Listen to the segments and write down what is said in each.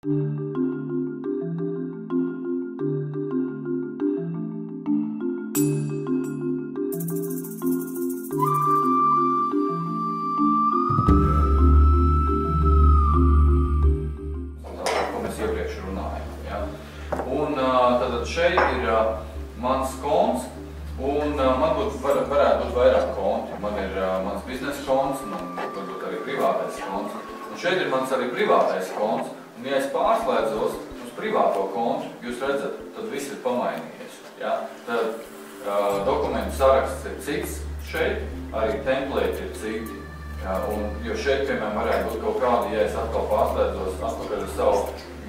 Tātad šeit ir mans konts, un man varētu būt vairāk konti. Man ir mans biznesa konts, man varbūt arī privātais konts. Un šeit ir mans arī privātais konts, un ja es pārslēdzos uz privāto kontu, jūs redzat, tad viss ir pamainījies. Ja? Tad dokumentu saraksts ir cits šeit, arī templēti ir citi. Ja? Jo šeit, piemēram, varētu būt kaut kādi, ja es atkal pārslēdzos atpakaļ uz savu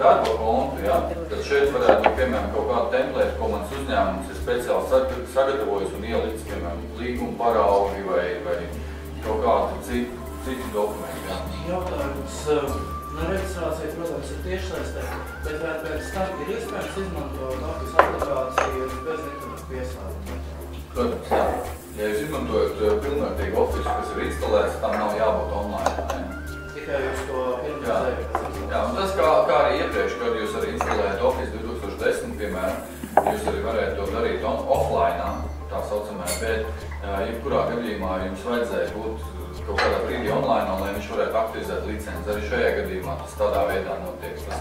darba kontu, ja, tad šeit varētu būt, piemēram, kaut kāda templēta, ko mans uzņēmums ir speciāli sagatavojis un ielicis, piemēram, līguma paraugi vai kaut kādi citi dokumenti. Ja. Jautājums, reģistrācija, protams, ir tiešsaistē, bet vai pēc tam ir iespējams izmantot Office aplikāciju bez internetu pieslēguma? Protams, jā. Ja jūs izmantojat pilnvērtīgu Office, kas ir instalēts, tam nav jābūt online. Ja. Tikai jūs to pirmizējat. Jā, un tas kā arī iepriekš, kad jūs arī instalējat Office 2010, piemēram, jūs arī varētu to darīt offline, tā saucamē, bet jebkurā gadījumā jums vajadzēja būt kaut kādā brīdī online, lai viņš varētu aktivizēt licenci. Arī šajā gadījumā tas tādā veidā notiek. Tas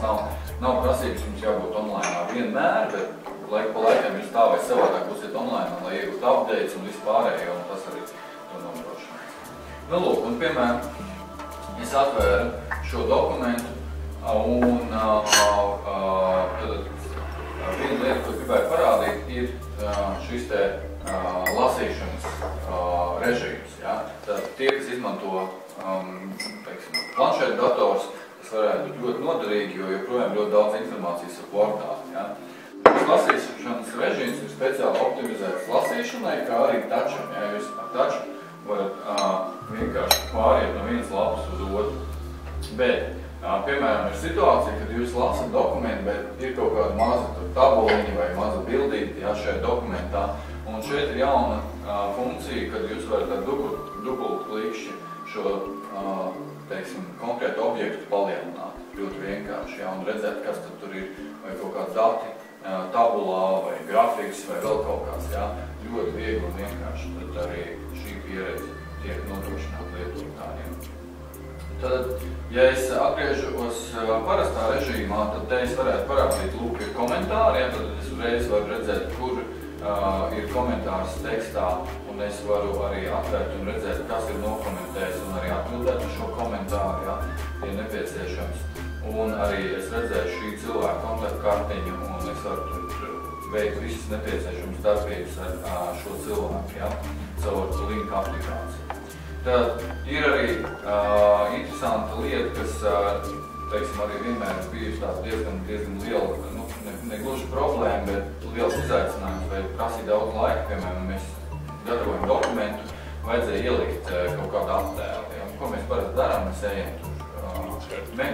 nav prasības jums jābūt online vienmēr, bet laiku pa laikam jūs tā vai savādāk būsiet online, lai iegūt updates un vispārējo, un tas arī to nodrošina. Nu, lūk, un piemēram, es atvēru šo dokumentu, un viena lieta, ko gribēju parādīt, ir šis te lasīšanas režīms. Ja? Tad tie, kas izmanto planšetu dators, tas varētu būt ļoti noderīgi, jo joprojām ļoti daudz informācijas ir Wordā. Ja? Šis lasīšanas režīms ir speciāli optimizēts lasīšanai, kā arī toucham. Ja? Jūs ar touchu varat vienkārši pāriet no vienas lapas uz otru. Bet, piemēram, ir situācija, kad jūs lasat dokumentu, bet ir kaut kāda maza tabuliņa vai maza bildīte, ja, šajā dokumentā. Un šeit ir jauna funkcija, kad jūs varat ar dubultu klikšķi šo, teiksim, konkrētu objektu palielināt. Ļoti vienkārši, ja, un redzēt, kas tad tur ir, vai kaut kādi dati tabulā, vai grafiks, vai vēl kaut kāds. Ja. Ļoti viegli un vienkārši. Tad arī šī pieredze tiek nodrošināta lietotājiem. Tad, ja es atgriežos parastā režīmā, tad te es varētu parādīt, lūk, ir komentāri, ja, tad es uzreiz varu redzēt, kur ir komentārs tekstā, un es varu arī atvērt un redzēt, kas ir nokomentējis, un arī atbildēt uz šo komentāru, ja, ja nepieciešams. Un arī es redzēju šī cilvēka kontaktkartiņu, un es varu tur veikt visas nepieciešamas darbības ar šo cilvēku, ja, caur linku aplikāciju. Tad ir arī interesanta lieta, kas, teiksim, arī vienmēr ir bijusi tāds diezgan liela, nu, ne gluži problēma, bet liels izaicinājums, vai prasīja daudz laika, piemēram, mēs gatavojam dokumentu, vajadzēja ielikt kaut kādu attēlu. Ja? Ko mēs parasti darām, mēs ejam tur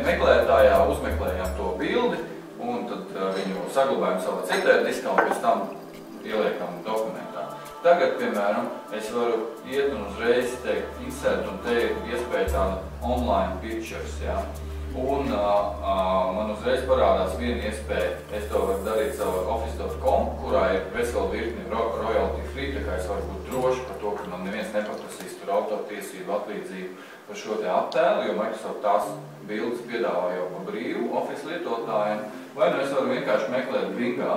meklētājā, uzmeklējam to bildi, un tad viņu saglabājam savā citā diskā, un pēc tam ieliekam dokumentā. Tagad, piemēram, es varu iet un uzreiz teikt insert, un te ir iespēja tāda online pictures, ja. Un man uzreiz parādās viena iespēja, es to varu darīt savu office.com, kurā ir vesela virkni royalty free, tā kā es varu būt droši par to, ka man neviens nepaprasīs tur autortiesību atlīdzību par šo te attēlu, jo Microsoft tās bildes piedāvā jau pa brīvu office lietotājiem, vai nu es varu vienkārši meklēt Bingā,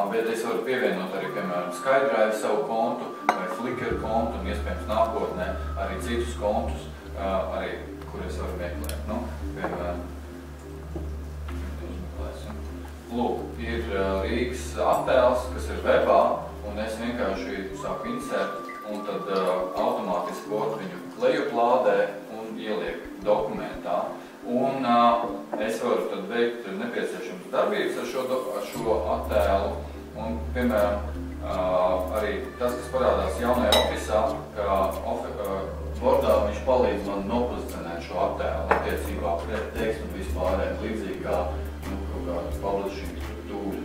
bet es varu pievienot arī, piemēram, SkyDrive savu kontu vai Flickr kontu un iespējams nākotnē arī citus kontus, arī, kur es varu meklēt. Nu, piemēram, lūk, ir Rīgas attēls, kas ir webā, un es vienkārši sāku insert, un tad automātiski botu viņu lejuplādē un ieliek dokumentā. Un es varu tad veikt nepieciešamas darbības ar šo attēlu. Un, piemēram, arī tas, kas parādās jaunajā Office'ā, ka Wordā viņš palīdz man nopozicionēt šo attēlu attiecībā pret tekstu un vispārēm, līdzīgi kā kaut kādu publishing struktūru.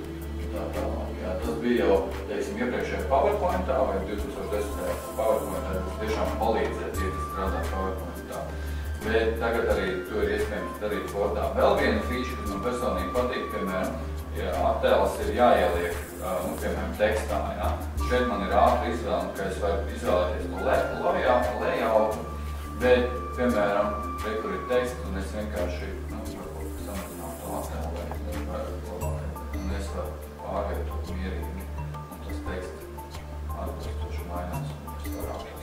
Tas bija jau, teiksim, iepriekšējā PowerPointā vai 2010. PowerPointā, tas tiešām palīdzēja tie, kas strādā PowerPointā. bet tagad arī to ir iespējams darīt Wordā. Vēl viena feature, kas man personīgi patīk, piemēram, ja attēls ir jāieliek, piemēram, tekstā, ja? Šeit man ir ātri izvēle, ka es varu izvēlēties to layoutu, bet, piemēram, kur ir teksts, un es vienkārši, varbūt samazinātu to attēlu vai un es varu pārvietot mierīgi, un tas teksts atbilstoši mainās, un es varu atrast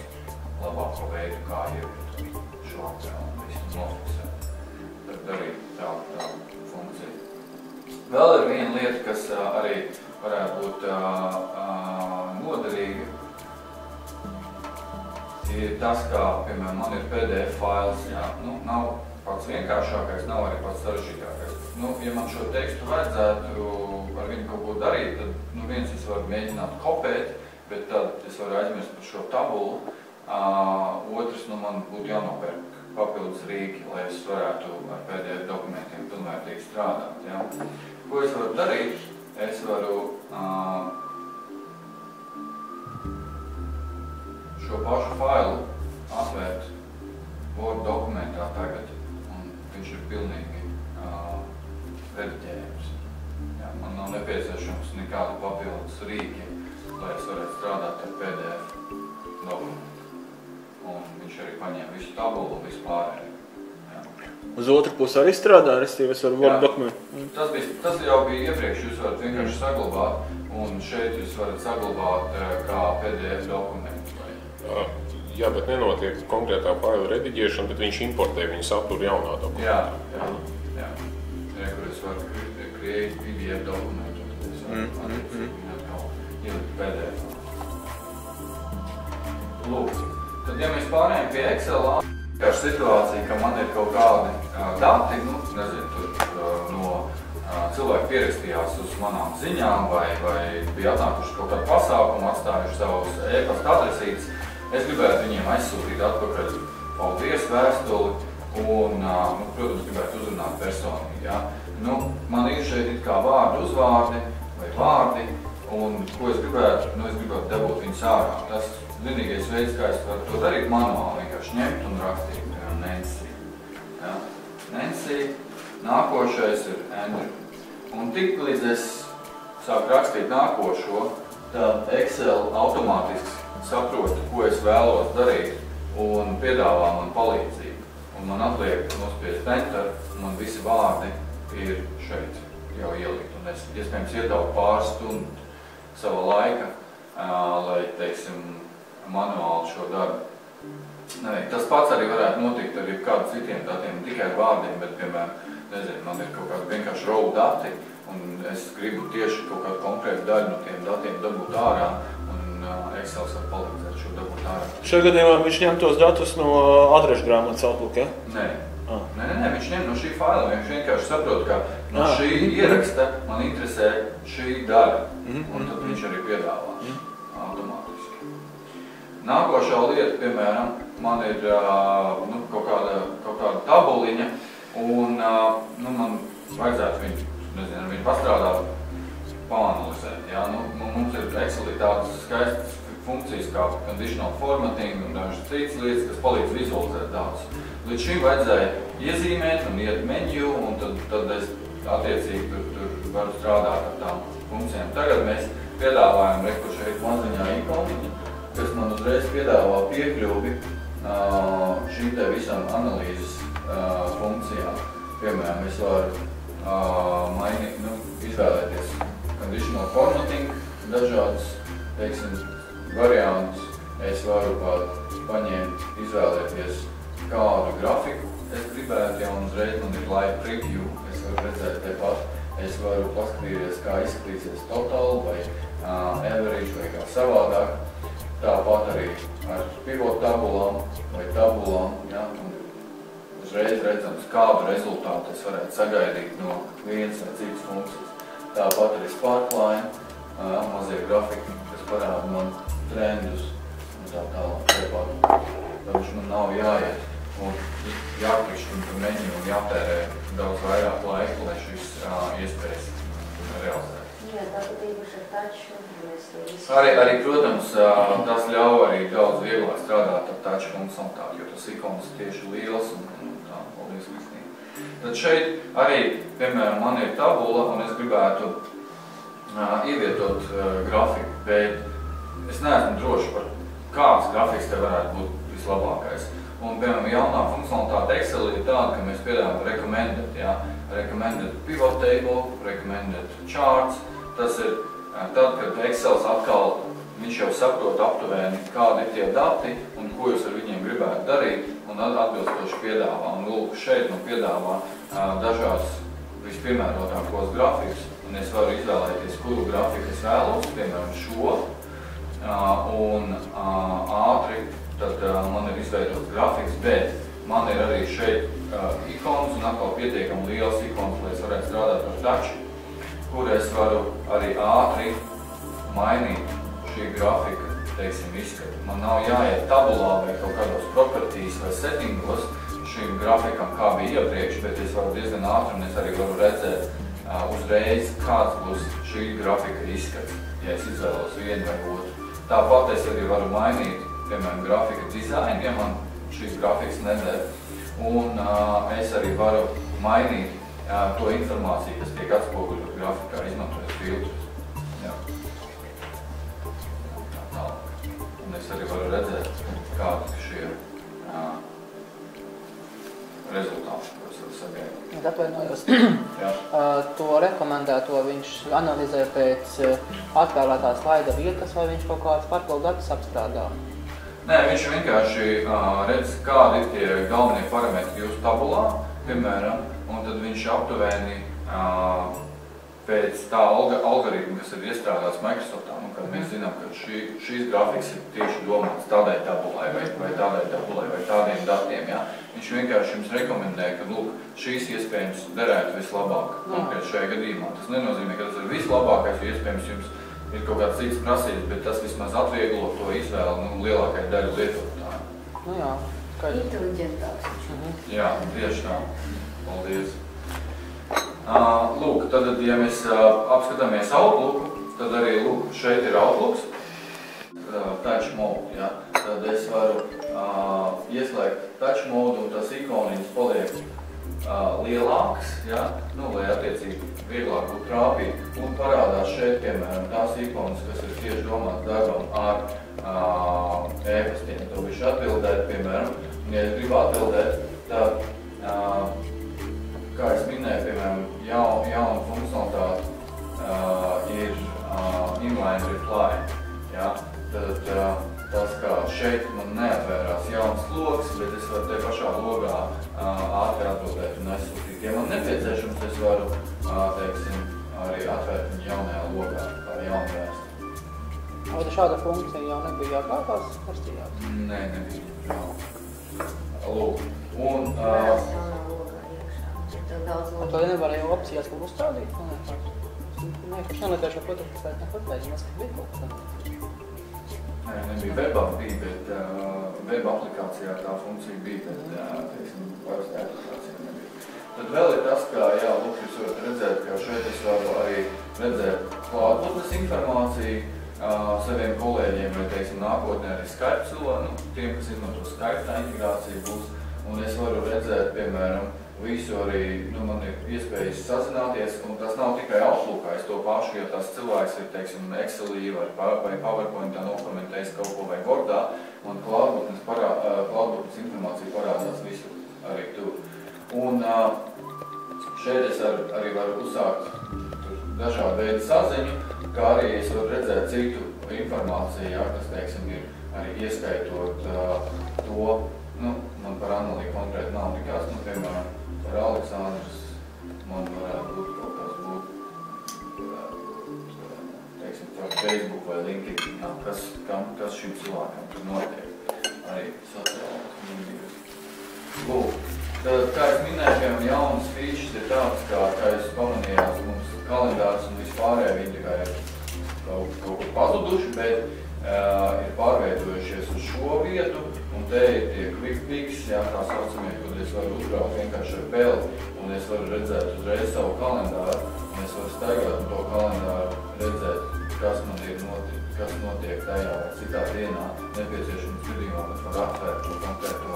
labāko veidu, kā ievietot šo attēlu un visu nofiksēt. Tad arī tāda funkcija. Vēl ir viena lieta, kas arī varētu būt noderīga, ir tas, kā, piemēram, man ir PDF fails, jā, nav pats vienkāršākais, nav arī pats sarežģītākais. Ja man šo tekstu vajadzētu ar viņu kaut ko darīt, tad, viens es varu mēģināt kopēt, bet tad es varu aizmirst par šo tabulu. Otrs, man būtu jānopērk papildus rīki, lai es varētu ar PDF dokumentiem pilnvērtīgi strādāt, jā. Ko es varu darīt? Es varu šo pašu failu atvērt Word dokumentā tagad, un viņš ir pilnīgi rediģējams. Man nav nepieciešams nekādu papildus rīki, lai es varētu strādāt ar PDF dokumentu. Un viņš arī paņēma visu tabulu un visu pārēju. Uz otru pusi arī strādā, restīvi es varu Word dokumentu? Tas jau bija iepriekš, jūs varat vienkārši saglabāt, un šeit jūs varat saglabāt kā PDF dokumentu. Jā, bet nenotiek konkrētā faila rediģēšana, bet viņš importē viņu saturu jaunā dokumentā. Jā. Kur es varu create PDF dokumentu, tad es varu ielikt PDF. Lūk, tad ja mēs pārējām pie Excel, kā situācija, ka man ir kaut kādi dati, no cilvēki pierakstījās uz manām ziņām vai bija atnākuši kaut kādu pasākumu, atstājuši savus e-pasta adresītes, es gribētu viņiem aizsūtīt atpakaļ paldies vēstuli un, protams, gribētu uzrunāt personīgi, jā. Man ir šeit it kā vārdi, uzvārdi vai vārdi, un ko es gribētu dabūt viņus ārā. Tas vienīgais veids, kā es varu to darīt manuāli, vienkārši ņemt un rakstīt, piemēram, Nancy. Ja? Nancy, nākošais ir Andrew. Un tik līdz es sāku rakstīt nākošo, tad Excel automātiski saprotu, ko es vēlos darīt un piedāvā man palīdzību. Un man atliek nospiest Enter, un man visi vārdi ir šeit jau ielikt. Un es iespējams ietaupu pāris stundu sava laika, lai, teiksim, manuāli šo darbu. Tas pats arī varētu notikt ar kādu citiem datiem, ne tikai ar vārdiem, bet, piemēram, man ir kaut kādi vienkārši raw dati, un es gribu tieši kaut kādu konkrētu daļu no tiem datiem dabūt ārā, un Excel var palīdzēt šo dabūt ārā. Šajā gadījumā viņš ņem tos datus no adrešu grāmatas Outlook, ja? Nē, viņš ņem no šī faila, viņš vienkārši saprot, ka no šī ieraksta man interesē šī daļa, un tad viņš arī piedāvā automātiski. Nākošā lieta, piemēram, man ir kaut kāda tabuliņa, un man vajadzētu viņu, ar viņu pastrādāt, pāanalizēt. Ja? Mums ir Excelī tādas skaistas funkcijas kā conditional formatting un dažas citas lietas, kas palīdz vizualizēt datus. Līdz šim vajadzēja iezīmēt un iet menu, un tad es attiecīgi tur varu strādāt ar tām funkcijām. Tagad mēs piedāvājam šeit maziņā ikoniņu, kas man uzreiz piedāvā piekļuvi šīm te visam analīzes funkcijām. Piemēram, es varu izvēlēties conditional formatting, dažādas, teiksim, variantus. Es varu paņemt, izvēlēties kādu grafiku. Es gribētu jau uzreiz, man ir live preview, es varu redzēt tepat. Es varu paskatīties, kā izskatīsies total vai average vai kā savādāk. Tāpat arī ar pivot tabulām vai tabulām, ja, un uzreiz redzams, kādu rezultātu es varētu sagaidīt no vienas vai citas funkcijas. Tāpat arī Sparkline, mazie grafiki, kas parāda man trendus un tā tālāk. Tāpēc man nav jāiet un jākrišķi un menu un jātērē daudz vairāk laika, lai šis iespējas realizēt. Jā, tāpat īpaši ar taču. Arī, protams, tas ļauj arī daudz vieglāk strādāt ar taču funkcionalitāti, jo tas ikons ir tieši liels un Tad šeit arī, piemēram, man ir tabula, un es gribētu ievietot grafiku, bet es neesmu droši par kāds grafiks te varētu būt vislabākais. Un, piemēram, jaunā funkcionalitāte Excel ir tāda, ka mēs piedāvājam recommended, ja? Recommended pivot table, recommended charts. Tas ir tad, kad Excels atkal, viņš jau saprot aptuveni, kādi ir tie dati un ko jūs ar viņiem gribētu darīt un atbilstoši piedāvā. Un lūk, šeit man piedāvā dažās vispiemērotākos grafikus, un es varu izvēlēties, kuru grafiku es vēlos, piemēram, šo, un ātri tad man ir izveidots grafiks, bet man ir arī šeit ikonas un atkal pietiekami liels ikonas, lai es varētu strādāt ar touch, kur es varu arī ātri mainīt šī grafika, teiksim, izskatu. Man nav jāiet tabulā vai kaut kādos properties vai settingos šīm grafikam, kā bija iepriekš, bet es varu diezgan ātri un es arī varu redzēt uzreiz, kāds būs šī grafika izskats, ja es izvēlos vienu vai otru. Tāpat es arī varu mainīt, piemēram, grafika dizainu, ja man šīs grafikas nedēļ, un es arī varu mainīt to informāciju, kas tiek atspoguļot grafikā, izmantojot filtrus. Jā. Tā. Un es arī varu redzēt, kādi šie rezultāti, ko es varu sagaidīt. Atvainojos. To rekomendēto viņš analizē pēc atvēlētā slaida vietas, vai viņš kaut kādas papildu datus apstrādā? Nē, viņš vienkārši redz, kādi ir tie galvenie parametri jūsu tabulā, piemēram, un tad viņš aptuveni pēc tā algoritma, kas ir iestrādāts Microsoftā, un kad mēs zinām, ka šīs grafikas ir tieši domāts tādai tabulai vai tādai tabulai vai tādiem datiem, ja? Viņš vienkārši jums rekomendē, ka, lūk, šīs iespējams derētu vislabāk konkrēt šajā gadījumā. Tas nenozīmē, ka tas ir vislabākais, jo iespējams jums ir kaut kāds cits prasības, bet tas vismaz atvieglo to izvēli lielākai daļu lietotāju. Nu jā, skaidrs. Inteliģentāks. Jā, tieši tā. Paldies. Lūk, tad, ja mēs apskatāmies Outlooku, tad arī, lūk, šeit ir Outlooks, touch mode, ja? Tad es varu ieslēgt touch mode un tas ikoniņas paliek lielāks, ja? Nu, lai attiecīgi vieglāk būtu trāpīt. Un parādās šeit, piemēram, tās ikonas, kas ir tieši domāts darbam ar e-pastiem. To viņš atbildēt, piemēram, ja es gribu atbildēt, tad, kā es minēju, piemēram, jauna funkcionalitāte ir inline reply. Ja? Tad tas, kā šeit man neatvērās jauns logs, bet es varu te pašā logā ātri atbildēt un aizsūtīt. Ja man nepieciešams, es varu, teiksim, arī atvērt viņu jaunajā logā, kā jaunu vēstu. Vai šāda funkcija jau nebija jākārtās versijās? Nē, nebija. Lūk. Un jaunā logā iekšā. Tev daudz logā. To nevarēja opcijas kaut uzstādīt? Nē, ka šānotēšu fotografiēt nepabeidz, mēs bija kaut kā. Nē, nebija webā, bet web aplikācijā tā funkcija bija, bet, teiksim, parasti aplikācijā nebija. Tad vēl ir tas, ka, jā, lūk, jūs varat redzēt, ka šeit es varu arī redzēt klātbūtnes informāciju saviem kolēģiem, vai, teiksim, nākotnē arī Skype cilvēku, tiem, kas izmanto Skype, tā integrācija būs, un es varu redzēt, piemēram, visu arī, man ir iespējas sazināties, un tas nav tikai Outlookā, es to pašu, ja tas cilvēks ir, teiksim, Excelī vai PowerPointā nokomentējis kaut ko vai Wordā, man klātbūtnes informācija parādās visur arī tur. Un šeit es arī varu uzsākt dažādu veidu saziņu, kā arī es varu redzēt citu informāciju, kas, teiksim, ir arī ieskaitot to, man par Anneliju konkrēti nav nekās, piemēram, par Aleksandrs man varētu būt kaut kas teiksim, par Facebook vai LinkedIn, kas šim cilvēkam tur notiek, arī sociālās medijas. Lūk, tad, kā es minēju, piemēram, jaunas features ir tāds, kā jūs pamanījāt, mums kalendārs un vispārēji viņi tikai ir kaut kur pazuduši, bet ir pārvietojušies uz šo vietu, un te ir tie quick-picks, jā, tā saucamie, kad es varu uzbraukt vienkārši ar peli, un es varu redzēt uzreiz savu kalendāru, un es varu staigāt un to kalendāru redzēt, kas man ir kas notiek tajā vai citā dienā, nepieciešams gadījumā, bet var atvērt to konkrēto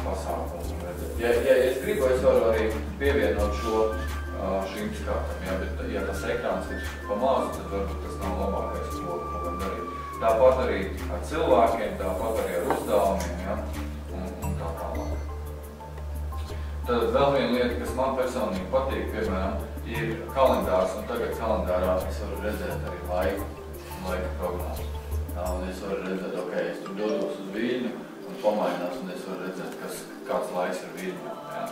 pasākumu un redzēt. Ja es gribu, es varu arī pievienot šo šīm skartam, jā, bet ja tas ekrāns ir pa mazu, tad varbūt tas nav labākais, ko var darīt. Tāpat arī ar cilvēkiem, tāpat arī ar uzdevumiem, ja, un tā tālāk. Tad vēl viena lieta, kas man personīgi patīk, piemēram, ir kalendārs, un tagad kalendārā es varu redzēt arī laika prognozi. Un es varu redzēt, ok, es tur dodos uz Viļņu un pamainās, un es varu redzēt, kāds laiks ir Viļņā. Ja.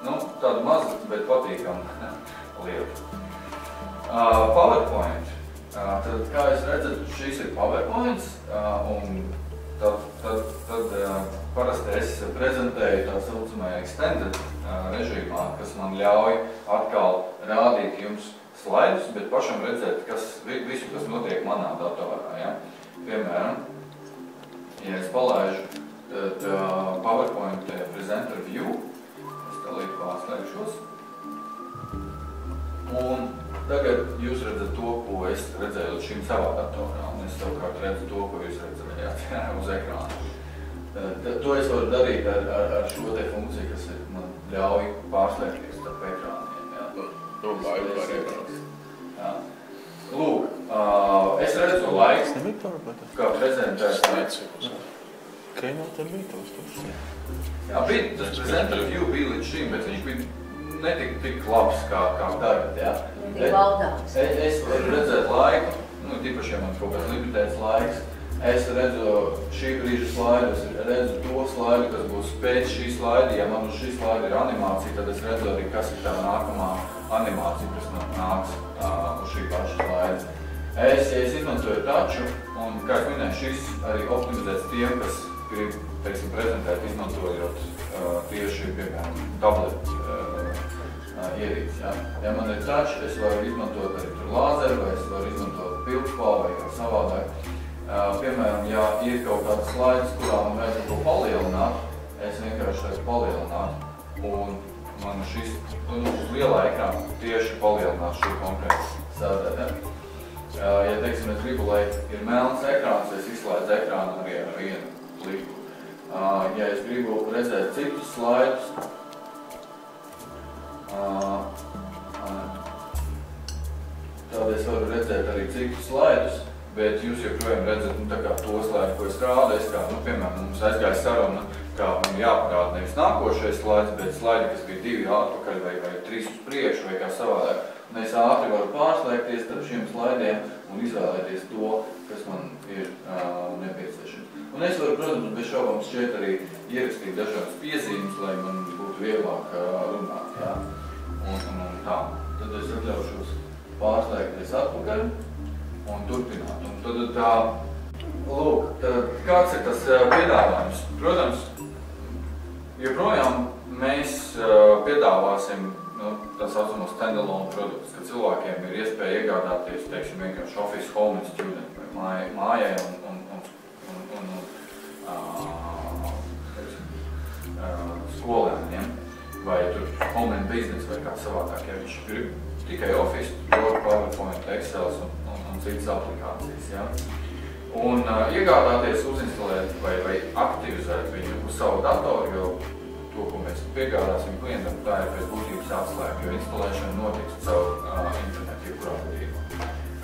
Nu, tāda maza, bet patīkama lieta. PowerPoint. Tad, kā jūs redzat, šīs ir PowerPoints, un tad parasti es prezentēju tā saucamajā extended režīmā, kas man ļauj atkal rādīt jums slaidus, bet pašam redzēt visu, kas notiek manā datorā. Ja? Piemēram, ja es palaižu PowerPoint Presenter View, es tā līdz pārslēgšos, un tagad jūs redzat to, ko es redzēju līdz šim savā datorā, un es savukārt redzu to, ko jūs redzējāt uz ekrāna. To es varu darīt ar šo te funkciju, kas man ļauj pārslēgties starp ekrāniem. Lūk, es redzu laiku, kā prezentētājs. Jā, tas Presenter View bija līdz šim, bet viņš bija netika tik labs kā tagad, jā. Es varu redzēt laiku, tīpaši, ja man kaut kāds limitēts laiks. Es redzu šī brīža slaidu, es redzu to slaidu, kas būs pēc šī slaida. Ja man uz šī slaida ir animācija, tad es redzu arī, kas ir tā nākamā animācija, kas nāks uz šī paša slaida. Es izmantoju taču, un, kā es minēju, šis arī optimizēts tiem, kas grib, teiksim, prezentēt, izmantojot tieši, piemēram, tabletu ierīci. Ja? Ja man ir taču, es varu izmantot arī tur lāzeru, vai es varu izmantot pildspālu vai kā savādāk. Piemēram, ja ir kaut kāds slaids, kurā man vajag ko palielināt, es vienkārši taisu palielināt, un man šis uz lielā ekrāna tieši palielināt šo konkrētu sēdēt. Ja, teiksim, es gribu, lai ir melns ekrāns, es izslēdzu ekrānu arī ar vienu kliku. Ja es gribu redzēt citus slaidus, tad es varu redzēt arī citus slaidus, bet jūs joprojām redzat tā kā to slaidu, ko es rādu. Piemēram, mums aizgāja saruna, kā man jāparāda nevis nākošais slaids, bet slaidi, kas bija 2 atpakaļ vai 3 uz priekšu vai kā savādāk. Un es ātri varu pārslēgties starp šiem slaidiem un izvēlēties to, kas man ir nepieciešams. Un es varu, protams, bez šaubām šķiet arī ierakstīt dažādas piezīmes, lai man būtu vieglāk runāt. Jā. Un tā. Tad es atļaušos pārslēgties atpakaļ un turpināt. Un tad lūk, kāds ir tas piedāvājums? Protams, joprojām mēs piedāvāsim tā saucamo standalone produktus, ka cilvēkiem ir iespēja iegādāties, teiksim, vienkārši Office Home and Student vai mājai un skolēniem, vai tur Home and Business vai kā savādāk, ja viņš grib tikai Office, Word, PowerPoint, Excel un citas aplikācijas. Ja? Un iegādāties, uzinstalēt vai aktivizēt viņu uz savu datoru, jo to, ko mēs piegādāsim klientam, tā ir pēc būtības atslēga, jo instalēšana notiks caur internetu jebkurā gadījumā.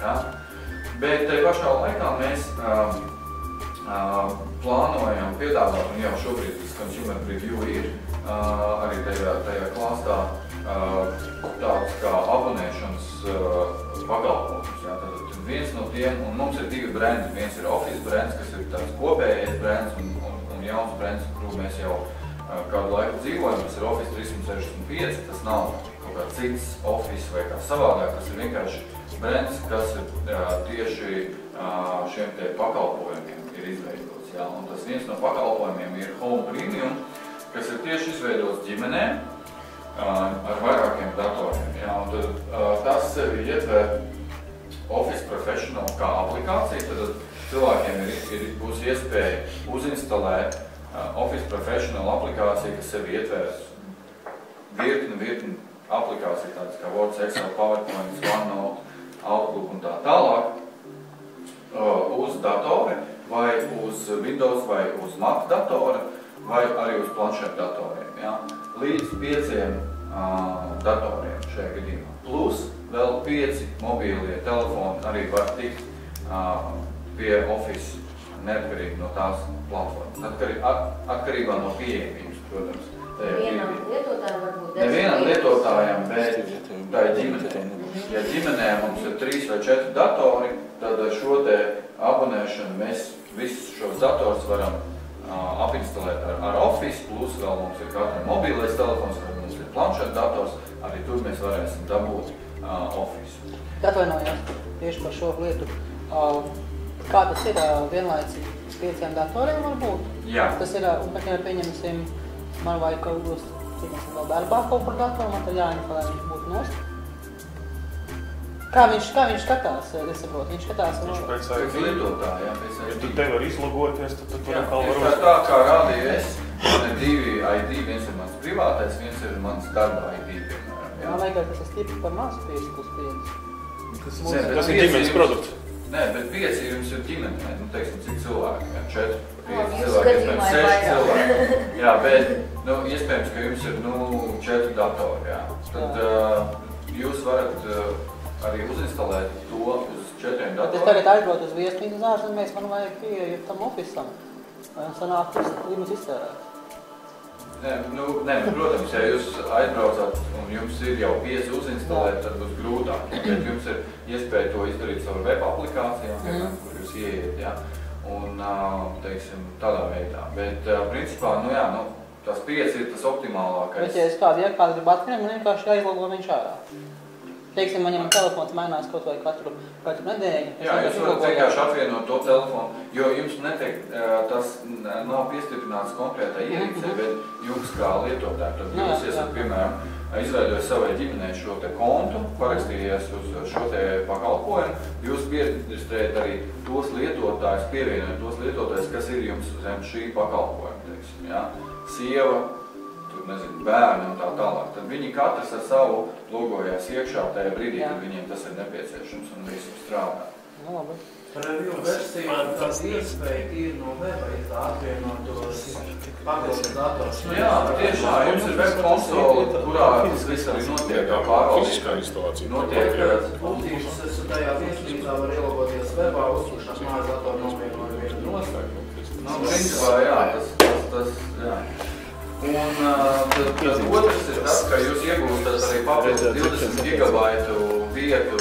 Ja? Bet te pašā laikā mēs plānojam piedāvāt, un jau šobrīd tas Consumer Preview ir arī tajā klāstā tāds kā abonēšanas pakalpojums. Ja? Tad viens no tiem, un mums ir 2 brendi, viens ir Office brands, kas ir tāds kopējais brands un jauns brands, kuru mēs jau kādu laiku dzīvojam, tas ir Office 365, tas nav kaut kā cits Office vai kā savādāk, tas ir vienkārši brands, kas ir tieši šiem te pakalpojumiem ir izveidots. Ja? Un tas viens no pakalpojumiem ir Home Premium, kas ir tieši izveidots ģimenēm ar vairākiem datoriem. Ja? Un tad tas sevi ietver Office Professional kā aplikācija, tad cilvēkiem būs iespēja uzinstalēt Office Professional aplikāciju, kas sevi ietvērs virkni aplikāciju, tādas kā Word, Excel, PowerPoint, OneNote, Outlook un tā tālāk, uz datori, vai uz Windows, vai uz Mac datora, vai arī uz planšetu datoriem. Ja? Līdz 5 datoriem šajā gadījumā. Plus vēl 5 mobīlie telefoni arī var tikt pie Office, neatkarīgi no tās platformas. Atkarībā no pieejamības, protams. Vienam lietotājam varbūt Nevienam lietotājam, bet tā ir ģimenē. Ja ģimenē mums ir 3 vai 4 datori, tad šo te abonēšanu mēs visus šos dators varam apinstalēt ar Office, plus vēl mums ir katram mobilais telefons, vai mums ir planšeta dators, arī tur mēs varēsim dabūt Office. Atvainojos tieši par šo lietu. Kā tas ir vienlaicīgi 5 datoriem varbūt? Jā. Tas ir, bet ja pieņemsim, man vajag kaut būs, pieņemsim vēl darbā kaut par datoru, man tad jāinfalē viņš būtu nost. Kā viņš skatās, es saprotu, viņš skatās Pēc lietotāja, jā, pēc Ja tu te var izlogoties, tad tu jā, atkal var tā kā rādīju es, man ir 2 ID, viens ir mans privātais, viens ir mans darba ID, piemēram. Jā. Man liekas, tas ir stipri par mazu 5+5. Tas ir ģimenes produkts. Nē, bet 5 jums ir ģimenē, nu teiksim, cik cilvēki, jā, 4, 5 Jūsu cilvēki, gadījumā iespējams, ir 6 vairāk. cilvēki. Jā, bet, iespējams, ka jums ir, 4 datori, jā. Tad jūs varat arī uzinstalēt to uz 4 datoriem. Es tagad aizbraucu uz viesnīcu ārzemēs, man vajag pieeju tam ofisam. Sanāk, tas līdz iztērēt. Nē, protams, ja jūs aizbraucat un jums ir jau 5 uzinstalēt, tad būs grūtāk. Bet jums ir iespēja to izdarīt caur web aplikācijām, kur jūs ieiet, jā. Un, teiksim, tādā veidā. Bet, principā, tas 5 ir tas optimālākais. Bet, ja es kādu gribu atkrīt, man vienkārši jāizlogo viņš ārā. Teiksim, man telefons mainās kaut vai katru nedēļu. Jā, jūs varat vienkārši atvienot to telefonu, jo jums netiek, tas nav piestiprināts konkrētai ierīcei, bet jums kā lietotāji, tad jūs esat, piemēram, izveidojis savai ģimenei šo te kontu, parakstījies uz šo te pakalpojumu, jūs pieregistrējat arī tos lietotājus, pievienojat tos lietotājus, kas ir jums zem šī pakalpojuma, teiksim, jā. Sieva, bērni un tā tālāk. Tad viņi katrs ar savu logojās iekšā tajā brīdī, kad viņiem tas ir nepieciešams un visu strādā. Labi. Review versija ir tāds iespēja tīri no weba, ja tā atvienot tos papildus dators. Jā, tiešā, jums ir web konsole, kurā tas viss arī notiek kā pārvaldības. Fiziskā instalācija. Notiek, Būtības es tajā viesnīcā var ielogoties webā, uzsūšanās mājas datoru novienoju vienu nost. principā, jā, tas, jā. Un tad otrs ir tas, ka jūs iegūstat arī papildus 20 gigabaitu vietu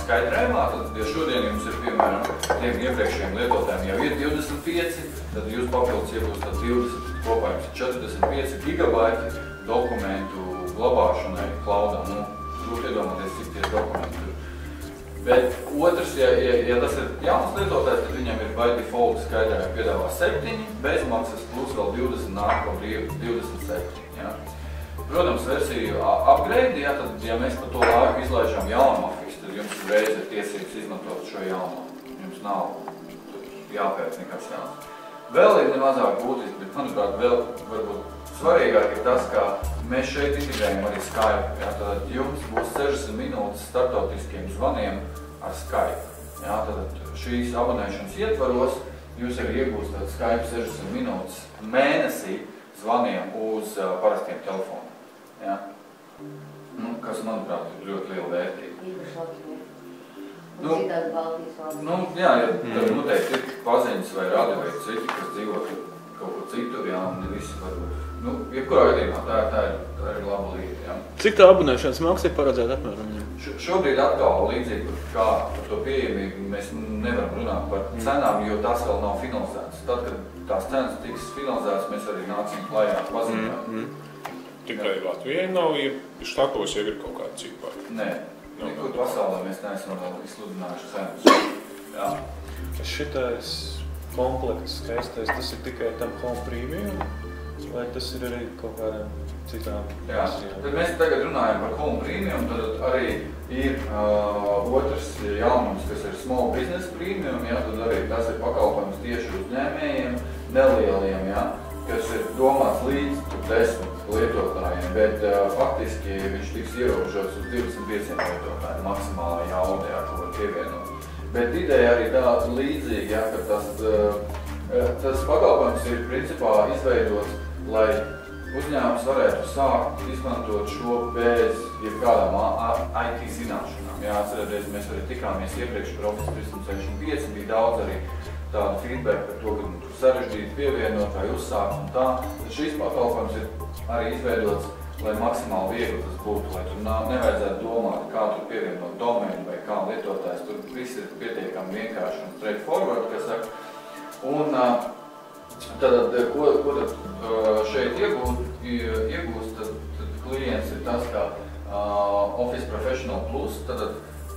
skaidrējumā, tad, ja šodien jums ir, piemēram, tiem iepriekšējiem lietotājiem jau ir 25, tad jūs papildus iegūstat 20, kopā jums ir 45 gigabaiti dokumentu glabāšanai cloudā. Grūti iedomāties, cik tie dokumenti tur. Bet otrs, ja tas ir jauns lietotājs, tad viņam ir by default skaidrējumi piedāvā 7, bezmaksas plus vēl 20 nāko brīvi 27. Ja. Protams, versiju upgrade, ja, tad, ja mēs pa to laiku izlaižam jaunu Office, tad jums uzreiz ir tiesības izmantot šo jauno. Jums nav jāpēc nekas jauns. Vēl ir nemazāk būtiski, bet manuprāt, vēl varbūt svarīgāk ir tas, ka mēs šeit integrējam arī Skype. Ja, tad jums būs 60 minūtes startautiskiem zvaniem ar Skype. Ja, tad šīs abonēšanas ietvaros jūs arī iegūstat Skype 60 minūtes mēnesī zvaniem uz parastiem telefoniem. Ja. Kas, manuprāt, ir ļoti liela vērtība. Īpaši Latvijā. Un citādi Baltijas valstīs. Jā, ja noteikti ir paziņas vai radi vai citi, kas dzīvo kaut kur citur, jā, un ne visi varbūt. Jebkurā gadījumā tā ir laba lieta, jā. Cik tā abonēšanas maksa ir paredzēta apmēram? Šobrīd atkal līdzīgi kā par to pieejamību mēs nevaram runāt par cenām, jo tās vēl nav finalizētas. Tad, kad tās cenas tiks finalizētas, mēs arī nācim klajā paziņot. Tikai Latvijai nav, ja štatos jau ir kaut kāda cipari. Nē, nekur pasaulē mēs neesam vēl izsludinājuši cenas. Jā. Šitais komplekts skaistais, tas ir tikai tam Home Premium? vai tas ir arī kaut kādām citām? Jā, tad mēs tagad runājam par Home Premium, tad arī ir otrs jaunums, kas ir Small Business Premium, jā, tad arī tas ir pakalpojums tieši uzņēmējiem, nelieliem, jā, kas ir domāts līdz 10 lietotājiem, bet faktiski viņš tiks ierobežots uz 25 lietotājiem maksimālā jauda, jā, ko var pievienot. Bet ideja arī tāda līdzīga, ja, ka tas pakalpojums ir principā izveidots, lai uzņēmums varētu sākt izmantot šo bez jebkādām IT zināšanām. Jā, atcerieties, mēs arī tikāmies iepriekš par Office 365, bija daudz arī tādu feedback par to, ka tur sarežģīti pievienot vai uzsākt un tā. Tad šīs pakalpojums ir arī izveidots, lai maksimāli viegli tas būtu, lai tur nevajadzētu domāt, kā tur pievienot domēnu vai kā lietotājs. Tur viss ir pietiekami vienkārši un straightforward, kas saka. Un tad, ko tad šeit iegūst, tad klients ir tas, kā Office Professional Plus, tad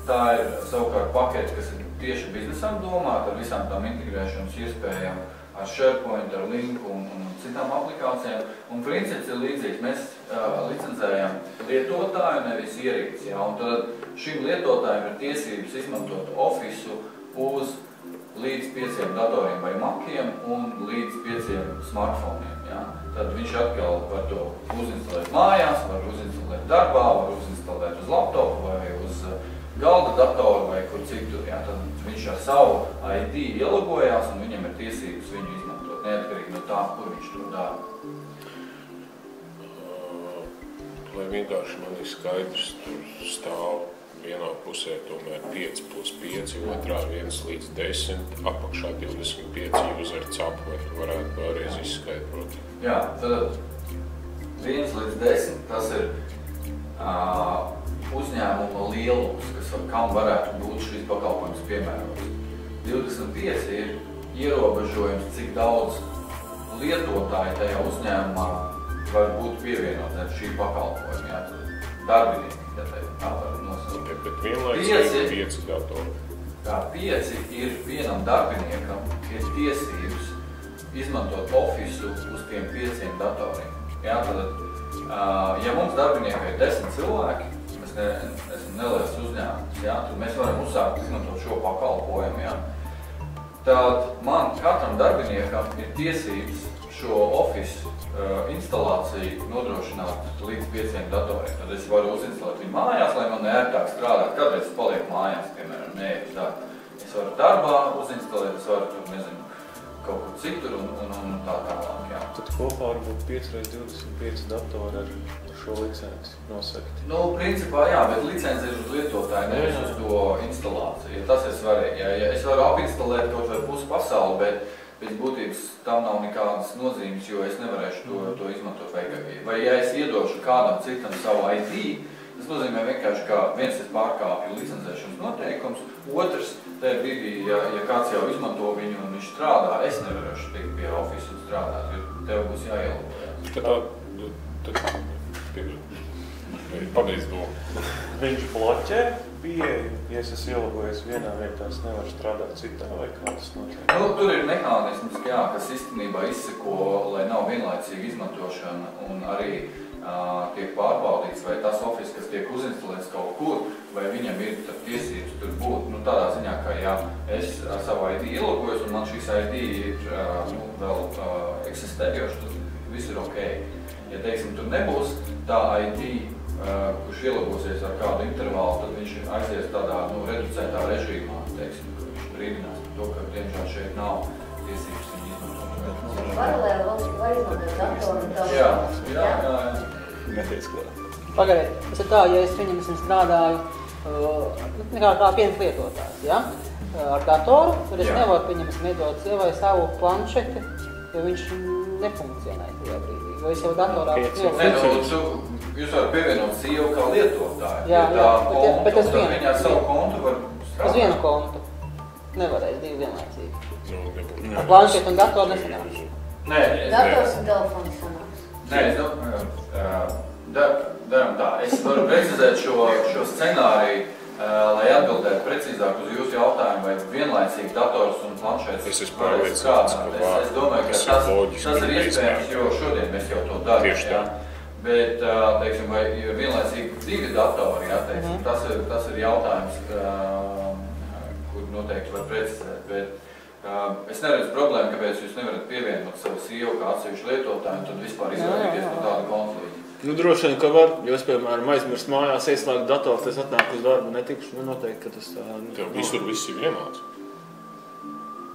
tā ir savukārt pakete, kas ir tieši biznesam domāta, ar visām tām integrēšanas iespējām, ar SharePoint, ar Linku un citām aplikācijām. Un princips ir līdzīgs. Mēs licencējam lietotāju, nevis ierīci. Ja? Un tad šim lietotājiem ir tiesības izmantot Office uz līdz 5 datoriem vai Maciem un līdz 5 smartfoniem. Ja? Tad viņš atkal var to uzinstalēt mājās, var uzinstalēt darbā, var uzinstalēt uz laptopu vai uz galda datoru vai kur citur. Ja? Tad viņš ar savu ID ielogojās un viņam ir tiesības viņu izmantot, neatkarīgi no tā, kur viņš to dara. Lai vienkārši man ir skaidrs, tur stāv vienā pusē tomēr 5 plus 5, otrā 1 līdz 10, apakšā 25 user cap, vai varētu vēlreiz izskaidrot? Jā, tad 1 līdz 10, tas ir uzņēmuma lielums, kam varētu būt šīs pakalpojums piemērots. 25 ir ierobežojums, cik daudz lietotāji tajā uzņēmumā var būt pievienot ar šī pakalpojuma. Jā, darbinieki, ja tā var nosaukt. Bet vienlaicīgi 5 datori. Tā 5 ir vienam darbiniekam ir tiesības izmantot Office uz tiem 5 datoriem. Jā, tad, ja mums darbinieki ir 10 cilvēki, mēs esam neliels uzņēmums, jā, tad mēs varam uzsākt izmantot šo pakalpojumu. Jā. Tad man katram darbiniekam ir tiesības šo Office instalāciju nodrošināt līdz 5 datoriem. Tad es varu uzinstalēt viņu mājās, lai man ērtāk strādāt. Kādreiz es palieku mājās, piemēram, neeju uz darbu. Es varu darbā uzinstalēt, es varu tur, nezinu, kaut kur citur un tā tālāk. Jā. Tad kopā varbūt 5x25 datori ar šo licenci nosakti? Nu, principā jā, bet licenci ir uz lietotāju, nevis uz to instalāciju. Tas ir svarīgi. Ja es varu apinstalēt kaut vai pusi pasauli, bet pēc būtības tam nav nekādas nozīmes, jo es nevarēšu to izmantot. Vai ja es iedošu kādam citam savu ID, tas nozīmē vienkārši, ka viens es pārkāpju licencēšanas noteikums, otrs, tajā brīdī, ja kāds jau izmanto viņu un viņš strādā, es nevarēšu tikt pie Office un strādāt, jo tev būs jāielogojās. Pabeidz domu. Viņš bloķē pieeju, ja es esmu ielogojies vienā vietā, es nevaru strādāt citā vai kā tas notiek? Nu, tur ir mehānisms, jā, kas īstenībā izseko, lai nav vienlaicīga izmantošana un arī tiek pārbaudīts, vai tas Office, kas tiek uzinstalēts kaut kur, vai viņam ir tiesības tur būt. Nu, tādā ziņā, ka ja es ar savu ID ielogojos un man šis ID ir vēl eksistējošs, tad viss ir ok. Ja, teiksim, tur nebūs tā ID, kurš ielogosies ar kādu intervālu, tad viņš aizies tādā reducētā režīmā, teiksim, ka viņš brīdinās par to, ka diemžēl šeit nav tiesības viņu izmantot. Paralēli var izmantot datoru un tā. Jā. Neteic klāt. Pagaidiet, tas ir tā, ja es viņam strādāju kā viens lietotājs, ja? Ar datoru, tad es nevaru viņam iedot vai savu planšeti, jo viņš nefunkcionē tajā brīdī. Vai es jau datorā Jūs varat pievienot sievu kā lietotāju. Jā, bet es vienu. Viņa ar savu kontu var strādāt. Uz vienu kontu. Nevarēs divi vienlaicīgi. Ar planšetu un datoru nesanāks. Nē, Dators un telefons sanāks. Nē, daram tā. Es varu precizēt šo scenāriju lai atbildētu precīzāk uz jūsu jautājumu, vai vienlaicīgi dators un planšets es esmu pārliecināts, ka es domāju, ka tas ir iespējams, jo šodien mēs jau to darām. Tieši tā. Bet, teiksim, vai vienlaicīgi 2 datori, jā, teiksim, tas ir jautājums, kur noteikti var precizēt. Bet es neredzu problēmu, kāpēc jūs nevarat pievienot savu sievu kā atsevišķu lietotāju un tad vispār izvairīties no tāda konflikta. Nu, droši vien, ka var, jo es, piemēram, aizmirst mājās ieslēgt datoru, tas atnāk uz darbu netikšu, nu noteikti, ka tas tā... Tev visur viss ir vienāds.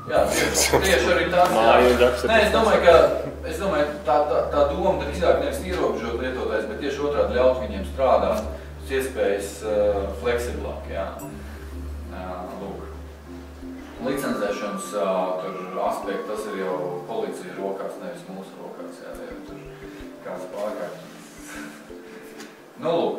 Jā, tieši arī tās, Nē, es domāju, tā doma tad izdāk nevis ierobežot lietotājs, bet tieši otrādi ļaut viņiem strādāt uz iespējas fleksiblāk, jā. Lūk. Licencēšanas aspekti, tas ir jau policija rokās, nevis mūsu rokās, jā, tur kāds pārkārt. Nu, lūk.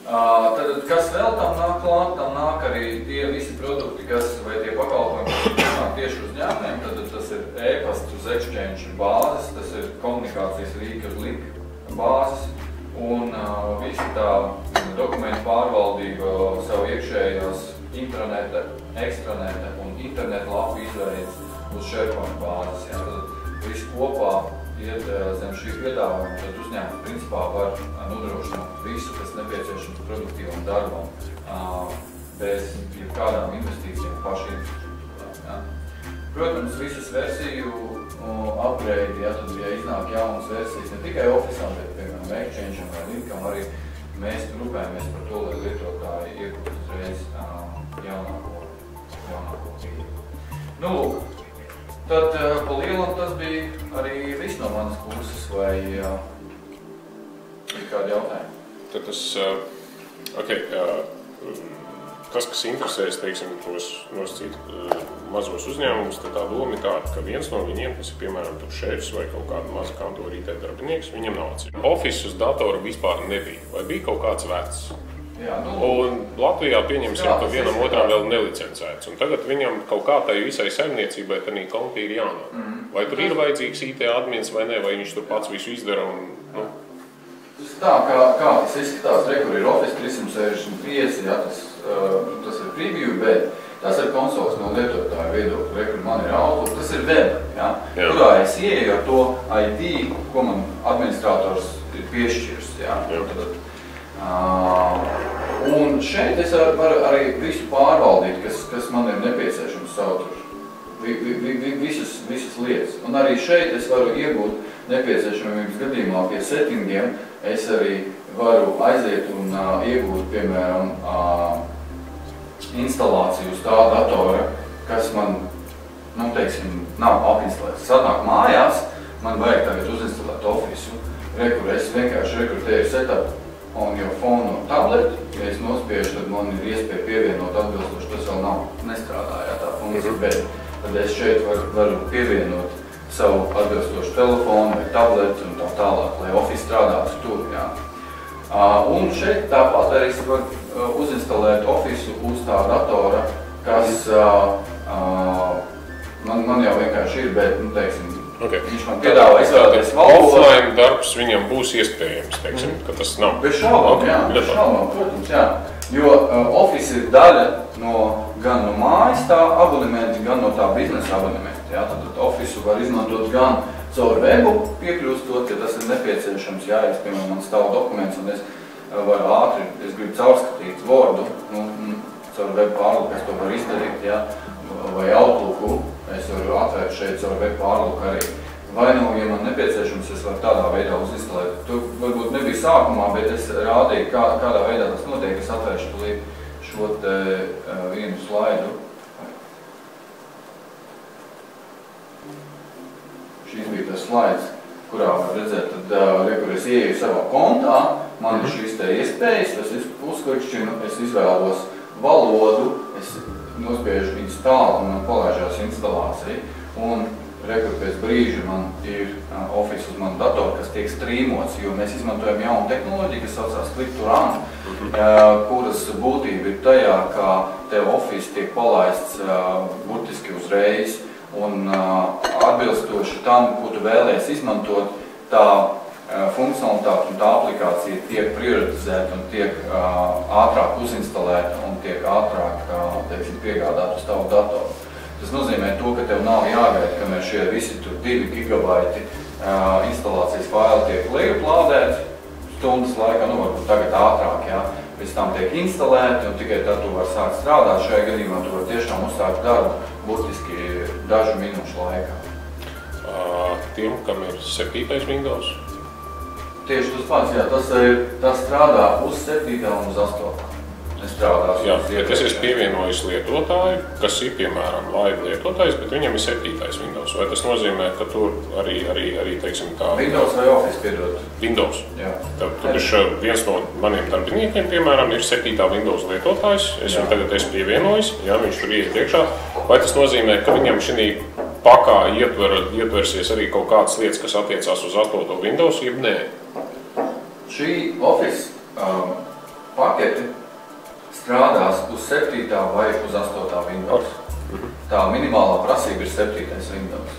Tad, kas vēl tam nāk klāt, tam nāk arī tie visi produkti, vai tie pakalpojumi, kas nāk tieši uzņēmumiem, tad tas ir e-pasts uz exchange bāzes, tas ir komunikācijas rīki uz link bāzes un visi tā dokumentu pārvaldība savu iekšējos intraneta, ekstraneta un interneta lapu izveids uz SharePoint bāzes. Jā, tad visi kopā iet zem šī piedāvājuma, tad uzņēmums principā var nodrošināt visu, kas nepieciešams produktīvam darbam, bez jebkādām investīcijām paši infrastruktūrām. Protams, visas versiju upgrade, ja tad, ja iznāk jaunas versijas ne tikai Office'am, bet, piemēram, Exchange'am vai Linkam, arī mēs rūpējamies par to, lai lietotāji iegūst uzreiz jaunāko pieeju. Nu, lūk. Tad pa lielam tas bija arī viss no manas puses, vai ir kādi jautājumi? Tad tas, tas, kas interesēs, teiksim, tos nosacīt mazos uzņēmumus, tad tā doma ir tāda, ka viens no viņiem, kas ir, piemēram, tur šefs vai kaut kāda maza kantora IT darbinieks, viņam nav atsevišķi. Office uz datora vispār nebija, vai bija kaut kāds vecs? Jā, nu, un Latvijā pieņemsim, ka vienam otram vēl nelicencēts. Un tagad viņam kaut kā tai visai saimniecībai tanī kontī ir jānāk. Vai tur ir vajadzīgs IT admins vai ne, vai viņš tur pats visu izdara un, nu? Tā, kā tas izskatās, kur ir Office 365, jā, tas ir preview, bet tas ir konsoles no lietotāja viedokļa, kur man ir Outlook, tas ir web, jā, kurā es ieeju ar to ID, ko man administrators ir piešķirs, jā. Un šeit es varu arī visu pārvaldīt, kas man ir nepieciešams savu visas lietas. Un arī šeit es varu iegūt nepieciešamības gadījumā pie settingiem. Es arī varu aiziet un iegūt, piemēram, instalāciju uz tā datora, kas man, nu, teiksim, nav apinstalēts. Sanāk mājās, man vajag tagad uzinstalēt Office. Es vienkārši rekrutēju setup on your phone un tablet. Ja es nospiežu, tad man ir iespēja pievienot atbilstoši, tas vēl nestrādāja tā funkcija, bet tad es šeit varu pievienot savu atbilstošu telefonu vai tabletu un tā tālāk, lai Office strādātu tur, jā. Un šeit tāpat arī es varu uzinstalēt Office uz tā datora, kas man jau vienkārši ir, bet, nu, teiksim, viņš man piedāvā izvēlēties valodu. Offline darbs viņam būs iespējams, teiksim, ka tas nav. Bez šaubām, jā, bez šaubām, protams, jā. Jo Office ir daļa gan no mājas tā abonementa, gan no tā biznesa abonementa. Jā, tad Office var izmantot gan caur webu piekļūstot, ja tas ir nepieciešams, jā, es, piemēram, man stāv dokuments un es varu ātri, es gribu caurskatīt Wordu, caur webu pārluku es to varu izdarīt, jā, vai Outlooku, es varu atvērt šeit caur webu pārluku arī. Vai nu, ja man nepieciešams, es varu tādā veidā uzinstalēt. Tur varbūt nebija sākumā, bet es rādīju, kādā veidā tas notiek. Es atvēršu tulīt šo te vienu slaidu. Šīs bija tas slaids, kurā var redzēt, tad, kur es ieeju savā kontā, man ir šīs te iespējas, es uzklikšķinu, es izvēlos valodu, es nospiežu install un man palaižās instalācija. Un rekur pēc brīža man ir Office uz manu datoru, kas tiek strīmots, jo mēs izmantojam jaunu tehnoloģiju, kas saucās Click to Run, kuras būtība ir tajā, ka tev Office tiek palaists burtiski uzreiz un atbilstoši tam, ko tu vēlies izmantot, tā funkcionalitāte un tā aplikācija tiek prioritizēta un tiek ātrāk uzinstalēta un tiek ātrāk, teiksim, piegādāt uz tavu datoru. Tas nozīmē to, ka tev nav jāgaida, kamēr šie visi tur 2 gigabaiti instalācijas faili tiek lejuplādēti stundas laikā, nu varbūt tagad ātrāk, jā. Pēc tam tiek instalēti un tikai tad tu var sākt strādāt. Šajā gadījumā tu var tiešām uzsākt darbu burtiski dažu minūšu laikā. Tiem, kam ir 7. Windows? Tieši tas pats, jā, tas strādā uz 7. un uz 8. Nestrādās. Jā, bet es pievienojis lietotāju, kas ir, piemēram, live lietotājs, bet viņam ir 7. Windows. Vai tas nozīmē, ka tur arī teiksim tā... Windows vai Office, piedod? Windows. Jā. Tad viens no maniem darbiniekiem, piemēram, ir 7. Windows lietotājs. Es viņu tagad esmu pievienojis, jā, viņš tur iet iekšā. Vai tas nozīmē, ka viņam šī pakā ietversies arī kaut kādas lietas, kas attiecās uz 8. Windows, jeb nē? Šī Office pakete strādās uz 7. vai uz 8. Windows. Tā minimālā prasība ir 7. Windows.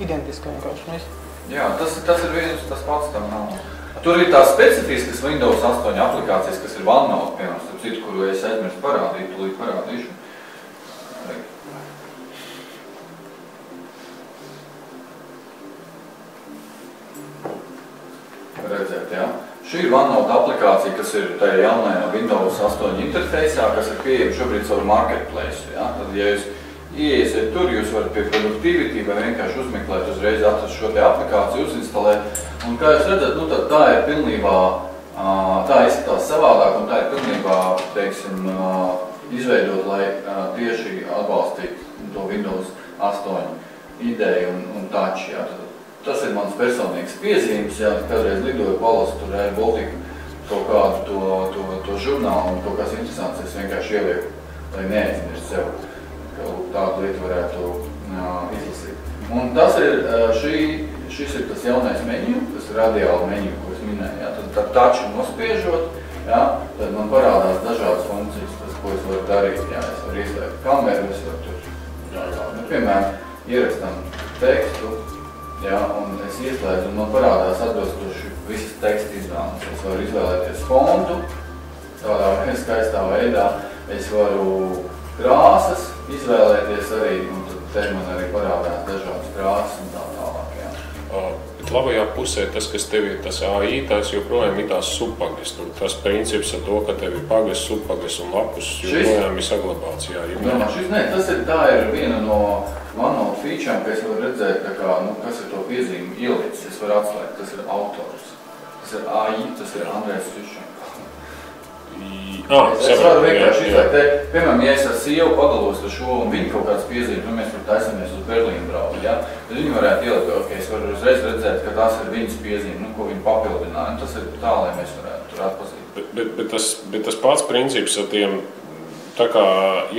Identiski vienkārši. Jā, tas ir viens, tas pats tam nav. Tur ir tās specifiskas Windows 8 aplikācijas, kas ir OneNote, piemēram, starp citu, kuru es aizmirstu parādīt, tūlīt parādīšu. Redzēt, jā. Šī ir OneNote aplikācija, kas ir tajā jaunajā Windows 8 interfeisā, kas ir pieejama šobrīd caur Marketplace. Ja? Tad, ja jūs ieiesiet tur, jūs varat pie Productivity vai vienkārši uzmeklēt, uzreiz atrast šo te aplikāciju, uzinstalēt. Un kā jūs redzat, nu, tad tā ir pilnībā, tā izskatās savādāk un tā ir pilnībā, teiksim, izveidot, lai tieši atbalstītu to Windows 8 ideju un touch. Ja? Tas ir mans personīgs piezīmes, ja kādreiz lidoju palasu tur Air Baltica kaut kādu to žurnālu un kaut kas interesants es vienkārši ielieku, lai neaizmirst sev, ka tādu lietu varētu izlasīt. Un tas ir, šis ir tas jaunais menu, tas ir radiāla menu, ko es minēju, ja. Tad taču nospiežot, ja, tad man parādās dažādas funkcijas, tas, ko es varu darīt, ja. Es varu ieslēgt kameru, es varu tur, piemēram, ierakstam tekstu, jā, un es ieslēdzu, un man parādās atbilstoši visas teksta izvēles. Es varu izvēlēties fontu, tādā skaistā veidā. Es varu krāsas izvēlēties arī, un tad te man arī parādās dažādas krāsas un tā tālāk, jā. Bet labajā pusē tas, kas tev ir tas AI, tās joprojām ir tās subpagas. Tas princips ar to, ka tev ir pagas, subpagas un lapus, joprojām ir saglabāts, jā. Tā ir viena no OneNote feature, ka es varu redzēt, kas ir to piezīmi ielicis, es varu atslēgt, tas ir autors, tas ir AI, tas ir Andrejs Fiščenko. Es varu vienkārši izslēgt, piemēram, ja es ar sievu padalos ar šo un viņu kaut kāds piezīmes, un mēs taisamies uz Berlīnu braukt, ja? Tad viņi varētu ielikt, ka es varu uzreiz redzēt, ka tās ir viņas piezīme, ko viņi papildināja, un tas ir tā, lai mēs varētu tur atpazīt. Bet tas pats princips ar tiem, tā kā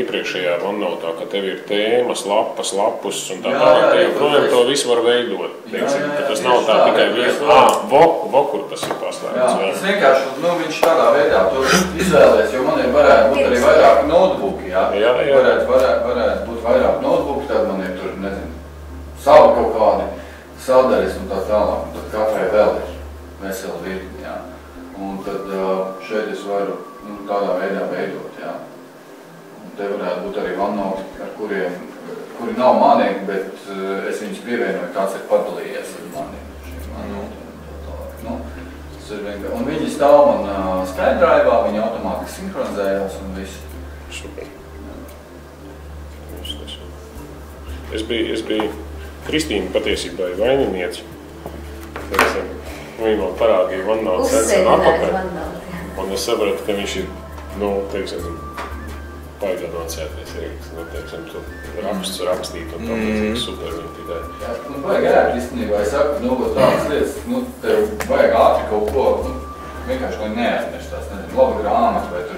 iepriekšējā OneNote, ka tev ir tēmas, lapas, lapus un tā tālāk, te joprojām to visu var veidot. Teiksim, ka tas nav tā tikai viens, kur tas ir paslēgts. Jā, tas vienkārši, viņš tādā veidā to izvēlēs, jo man varētu būt arī vairāk notebooki, jā. Varētu būt vairāk notebooki, tad man ir tur, savu kaut kādi sadaļas un tā tālāk, un tad katrai vēl ir vesela virkni, jā. Un tad šeit es varu tādā veidā veidot, jā. Te varētu būt arī OneNote, kuri nav mani, bet es viņus pievienoju, kāds ir padalījies ar mani. Un viņi stāv man SkyDrive'ā, viņi automātiski sinhronizējās un viss. Super. Es biju Kristīna patiesībā ir vaininieci. Viņa man parādīja OneNote sen atpakaļ. Un es sapratu, ka viņš ir, paigā nocēties arī, to rakstus rakstīt un tāpēc super viņa tikai. Jā, vajag ērt īstenībā, es saku, tādas lietas, tev vajag ātri kaut ko, vienkārši, lai neaizmirst tās, laba grāmata vai tur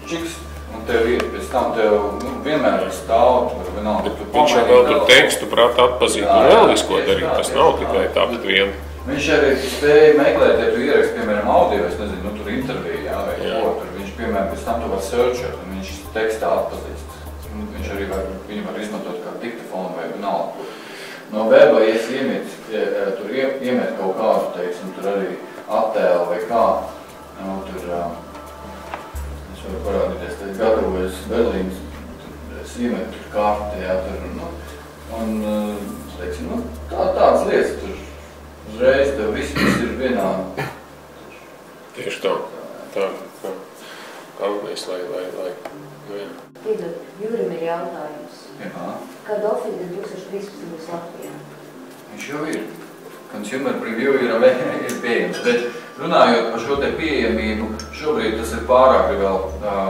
čiks, un tev ir, pēc tam tev, vienmēr ir stāv, tur vienalga, tu viņš jau vēl tur tekstu prāt atpazīt un vēl visu ko darīt, tas nav tikai tapt vien. Viņš arī spēja meklēt, ja tu ieraksti, piemēram, audio, es nezinu, tur interviju, jā, vai ko, tur viņš, piemēram, pēc tam tu var searchot, un viņš tekstā atpazīst. Viņš arī viņu var izmantot kā diktafonu vai vienalga. No weba, ja esi iemietis tur iemet kaut kādu, teiksim, tur arī attēlu vai kā, nu, tur, es varu parādīties, te gatavojas Berlīnas, es iemetu tur karti, jā, tur, nu, un, teiksim, nu, tādas lietas, tur uzreiz tev viss ir vienā. Tieši tā. Galvenais, lai. Piedod, Jurim ir jautājums. Jā. Kad Office 2013 būs Latvijā? Viņš jau ir. Consumer preview ir pieejams, bet runājot par šo te pieejamību, šobrīd tas ir pārāk vēl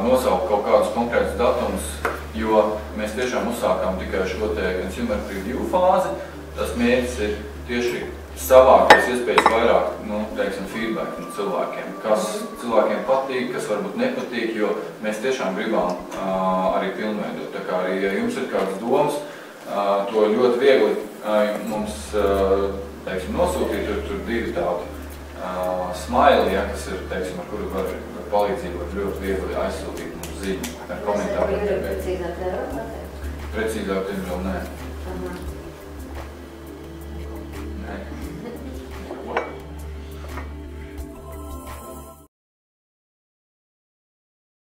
nosaukt kaut kādus konkrētus datumus, jo mēs tiešām uzsākām tikai šo te consumer preview fāzi. Tas mērķis ir tieši savākt pēc iespējas vairāk, nu, teiksim, feedback no cilvēkiem, kas cilvēkiem patīk, kas varbūt nepatīk, jo mēs tiešām gribam arī pilnveidot. Tā kā arī, ja jums ir kādas domas, to ļoti viegli mums, teiksim, nosūtīt, tur divi tādi smiley, ja, kas ir, teiksim, ar kuru var palīdzību var ļoti viegli aizsūtīt mums ziņu ar komentāriem. Precīzāk nevarat pateikt? Precīzāk, diemžēl, nē.